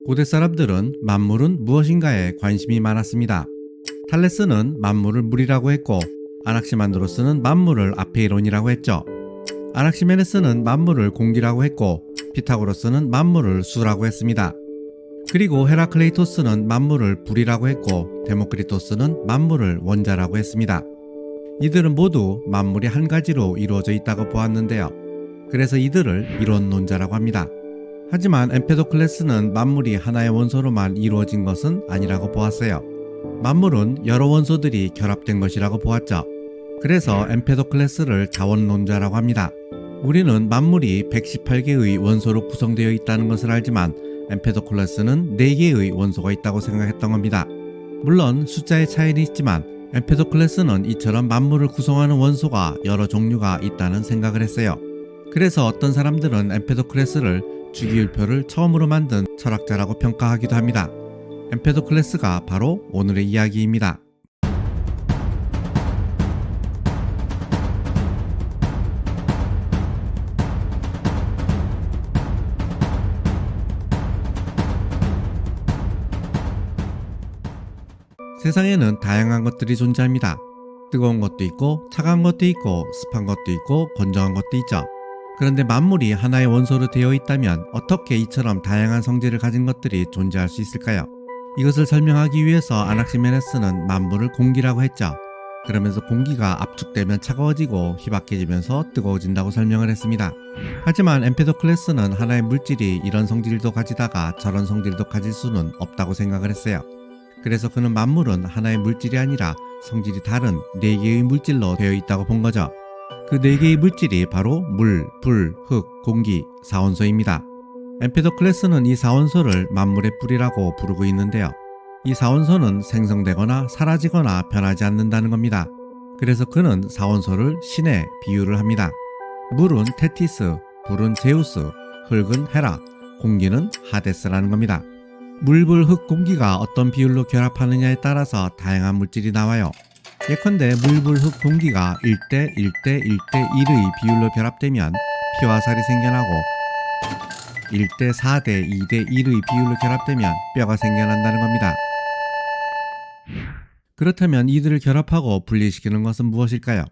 고대 사람들은 만물은 무엇인가에 관심이 많았습니다. 탈레스는 만물을 물이라고 했고 아낙시만드로스는 만물을 아페이론이라고 했죠. 아낙시메네스는 만물을 공기라고 했고 피타고라스는 만물을 수라고 했습니다. 그리고 헤라클레이토스는 만물을 불이라고 했고 데모크리토스는 만물을 원자라고 했습니다. 이들은 모두 만물이 한 가지로 이루어져 있다고 보았는데요. 그래서 이들을 이론론자라고 합니다. 하지만 엠페도클레스는 만물이 하나의 원소로만 이루어진 것은 아니라고 보았어요. 만물은 여러 원소들이 결합된 것이라고 보았죠. 그래서 엠페도클레스를 자원론자라고 합니다. 우리는 만물이 118개의 원소로 구성되어 있다는 것을 알지만 엠페도클레스는 4개의 원소가 있다고 생각했던 겁니다. 물론 숫자의 차이는 있지만 엠페도클레스는 이처럼 만물을 구성하는 원소가 여러 종류가 있다는 생각을 했어요. 그래서 어떤 사람들은 엠페도클레스를 주기율표를 처음으로 만든 철학자라고 평가하기도 합니다. 엠페도클레스가 바로 오늘의 이야기입니다. 세상에는 다양한 것들이 존재합니다. 뜨거운 것도 있고 차가운 것도 있고 습한 것도 있고 건조한 것도 있죠. 그런데 만물이 하나의 원소로 되어 있다면 어떻게 이처럼 다양한 성질을 가진 것들이 존재할 수 있을까요? 이것을 설명하기 위해서 아낙시메네스는 만물을 공기라고 했죠. 그러면서 공기가 압축되면 차가워지고 희박해지면서 뜨거워진다고 설명을 했습니다. 하지만 엠페도클레스는 하나의 물질이 이런 성질도 가지다가 저런 성질도 가질 수는 없다고 생각을 했어요. 그래서 그는 만물은 하나의 물질이 아니라 성질이 다른 4개의 물질로 되어 있다고 본 거죠. 그 4개의 물질이 바로 물, 불, 흙, 공기, 4원소입니다. 엠페도클레스는 이 4원소를 만물의 뿌리라고 부르고 있는데요. 이 4원소는 생성되거나 사라지거나 변하지 않는다는 겁니다. 그래서 그는 4원소를 신에 비유를 합니다. 물은 테티스, 불은 제우스, 흙은 헤라, 공기는 하데스라는 겁니다. 물, 불, 흙, 공기가 어떤 비율로 결합하느냐에 따라서 다양한 물질이 나와요. 예컨대 물, 불, 흙, 공기가 1대 1대 1대 1의 비율로 결합되면 피와 살이 생겨나고 1대 4대 2대 1의 비율로 결합되면 뼈가 생겨난다는 겁니다. 그렇다면 이들을 결합하고 분리시키는 것은 무엇일까요?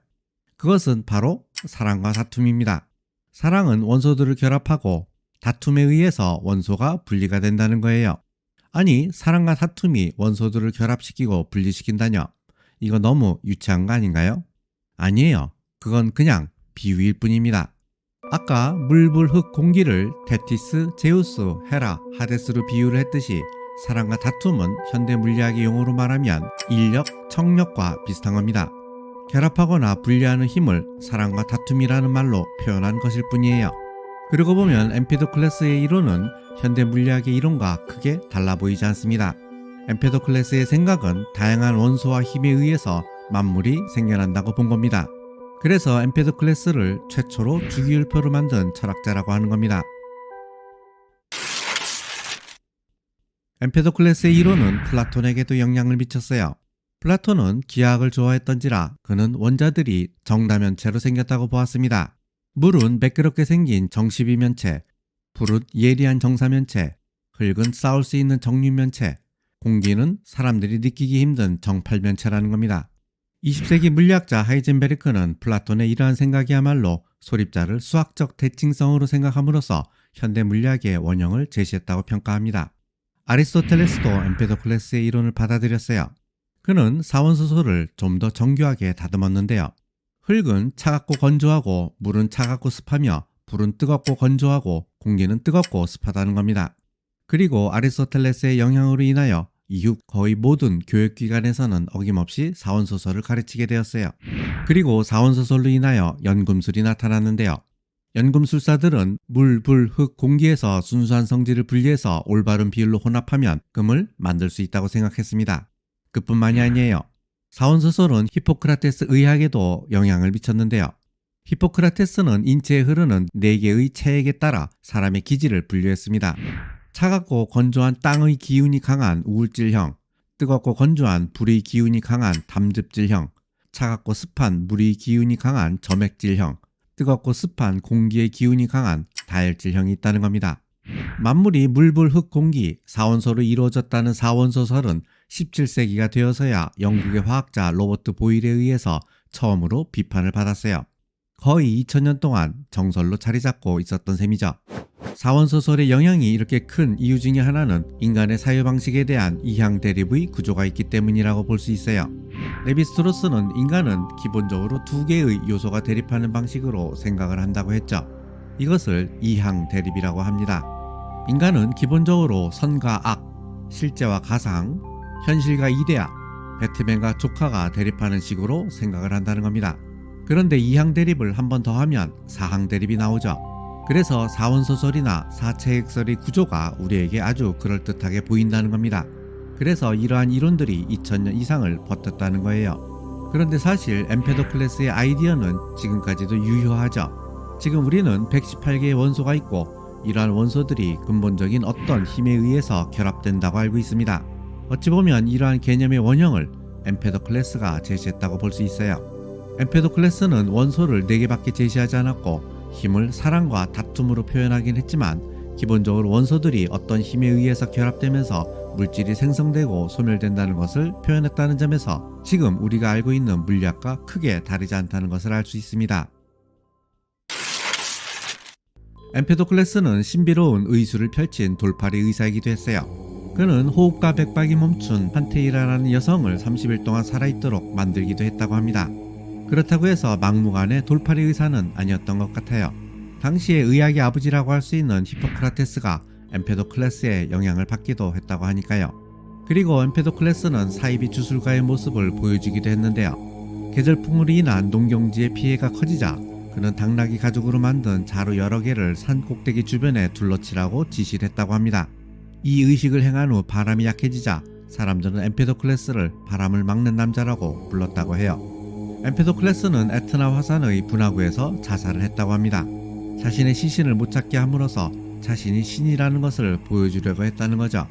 그것은 바로 사랑과 다툼입니다. 사랑은 원소들을 결합하고 다툼에 의해서 원소가 분리가 된다는 거예요. 아니, 사랑과 다툼이 원소들을 결합시키고 분리시킨다뇨? 이거 너무 유치한 거 아닌가요? 아니에요. 그건 그냥 비유일 뿐입니다. 아까 물, 불, 흙, 공기를 테티스, 제우스, 헤라, 하데스로 비유를 했듯이 사랑과 다툼은 현대 물리학의 용어로 말하면 인력, 청력과 비슷한 겁니다. 결합하거나 분리하는 힘을 사랑과 다툼이라는 말로 표현한 것일 뿐이에요. 그러고 보면 엠페도클레스의 이론은 현대 물리학의 이론과 크게 달라 보이지 않습니다. 엠페도클레스의 생각은 다양한 원소와 힘에 의해서 만물이 생겨난다고 본 겁니다. 그래서 엠페도클레스를 최초로 주기율표로 만든 철학자라고 하는 겁니다. 엠페도클레스의 이론은 플라톤에게도 영향을 미쳤어요. 플라톤은 기하학을 좋아했던지라 그는 원자들이 정다면체로 생겼다고 보았습니다. 물은 매끄럽게 생긴 정십이면체, 불은 예리한 정사면체, 흙은 쌓을 수 있는 정육면체, 공기는 사람들이 느끼기 힘든 정팔면체라는 겁니다. 20세기 물리학자 하이젠베르크는 플라톤의 이러한 생각이야말로 소립자를 수학적 대칭성으로 생각함으로써 현대 물리학의 원형을 제시했다고 평가합니다. 아리스토텔레스도 엠페도클레스의 이론을 받아들였어요. 그는 사원소설을 좀 더 정교하게 다듬었는데요. 흙은 차갑고 건조하고 물은 차갑고 습하며 불은 뜨겁고 건조하고 공기는 뜨겁고 습하다는 겁니다. 그리고 아리스토텔레스의 영향으로 인하여 이후 거의 모든 교육기관에서는 어김없이 사원소설을 가르치게 되었어요. 그리고 사원소설로 인하여 연금술이 나타났는데요. 연금술사들은 물, 불, 흙, 공기에서 순수한 성질을 분리해서 올바른 비율로 혼합하면 금을 만들 수 있다고 생각했습니다. 그뿐만이 아니에요. 사원소설은 히포크라테스 의학에도 영향을 미쳤는데요. 히포크라테스는 인체에 흐르는 4개의 체액에 따라 사람의 기질을 분류했습니다. 차갑고 건조한 땅의 기운이 강한 우울질형, 뜨겁고 건조한 불의 기운이 강한 담즙질형, 차갑고 습한 물의 기운이 강한 점액질형, 뜨겁고 습한 공기의 기운이 강한 다혈질형이 있다는 겁니다. 만물이 물, 불, 흙, 공기, 4원소로 이루어졌다는 4원소설은 17세기가 되어서야 영국의 화학자 로버트 보일에 의해서 처음으로 비판을 받았어요. 거의 2000년 동안 정설로 자리 잡고 있었던 셈이죠. 4원소설의 영향이 이렇게 큰 이유 중에 하나는 인간의 사유방식에 대한 이향 대립의 구조가 있기 때문이라고 볼 수 있어요. 레비스트로스는 인간은 기본적으로 두 개의 요소가 대립하는 방식으로 생각을 한다고 했죠. 이것을 이향 대립이라고 합니다. 인간은 기본적으로 선과 악, 실제와 가상, 현실과 이데아, 배트맨과 조카가 대립하는 식으로 생각을 한다는 겁니다. 그런데 이항 대립을 한 번 더 하면 사항 대립이 나오죠. 그래서 사원소설이나 사체액설의 구조가 우리에게 아주 그럴듯하게 보인다는 겁니다. 그래서 이러한 이론들이 2000년 이상을 버텼다는 거예요. 그런데 사실 엠페도클레스의 아이디어는 지금까지도 유효하죠. 지금 우리는 118개의 원소가 있고 이러한 원소들이 근본적인 어떤 힘에 의해서 결합된다고 알고 있습니다. 어찌 보면 이러한 개념의 원형을 엠페도클레스가 제시했다고 볼 수 있어요. 엠페도클레스는 원소를 4개밖에 제시하지 않았고 힘을 사랑과 다툼으로 표현하긴 했지만 기본적으로 원소들이 어떤 힘에 의해서 결합되면서 물질이 생성되고 소멸된다는 것을 표현했다는 점에서 지금 우리가 알고 있는 물리학과 크게 다르지 않다는 것을 알 수 있습니다. 엠페도클레스는 신비로운 의술을 펼친 돌팔이 의사이기도 했어요. 그는 호흡과 백박이 멈춘 판테이라라는 여성을 30일 동안 살아있도록 만들기도 했다고 합니다. 그렇다고 해서 막무가내 돌팔이 의사는 아니었던 것 같아요. 당시에 의학의 아버지라고 할 수 있는 히포크라테스가 엠페도클레스의 영향을 받기도 했다고 하니까요. 그리고 엠페도클레스는 사이비 주술가의 모습을 보여주기도 했는데요. 계절풍으로 인한 농경지의 피해가 커지자 그는 당나귀 가죽으로 만든 자루 여러 개를 산 꼭대기 주변에 둘러치라고 지시를 했다고 합니다. 이 의식을 행한 후 바람이 약해지자 사람들은 엠페도클레스를 바람을 막는 남자라고 불렀다고 해요. 엠페도클레스는 에트나 화산의 분화구에서 자살을 했다고 합니다. 자신의 시신을 못 찾게 함으로써 자신이 신이라는 것을 보여주려고 했다는 거죠.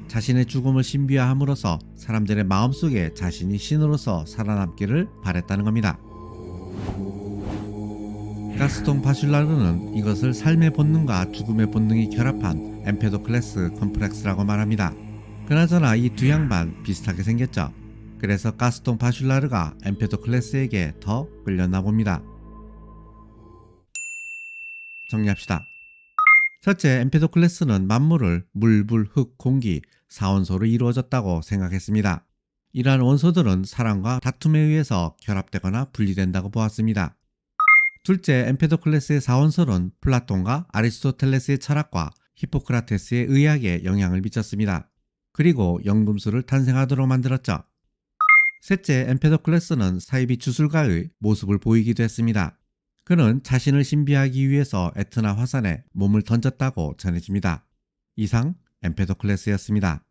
자신의 죽음을 신비화함으로써 사람들의 마음속에 자신이 신으로서 살아남기를 바랬다는 겁니다. 가스통 바슐라르는 이것을 삶의 본능과 죽음의 본능이 결합한 엠페도클레스 컴플렉스라고 말합니다. 그나저나 이 두 양반 비슷하게 생겼죠. 그래서 가스통 바슐라르가 엠페도클레스에게 더 끌렸나 봅니다. 정리합시다. 첫째, 엠페도클레스는 만물을 물, 불, 흙, 공기, 4원소로 이루어졌다고 생각했습니다. 이러한 원소들은 사랑과 다툼에 의해서 결합되거나 분리된다고 보았습니다. 둘째, 엠페도클레스의 4원설은 플라톤과 아리스토텔레스의 철학과 히포크라테스의 의학에 영향을 미쳤습니다. 그리고 연금술을 탄생하도록 만들었죠. 셋째, 엠페도클레스는 사이비 주술가의 모습을 보이기도 했습니다. 그는 자신을 신비하기 위해서 에트나 화산에 몸을 던졌다고 전해집니다. 이상 엠페도클레스였습니다.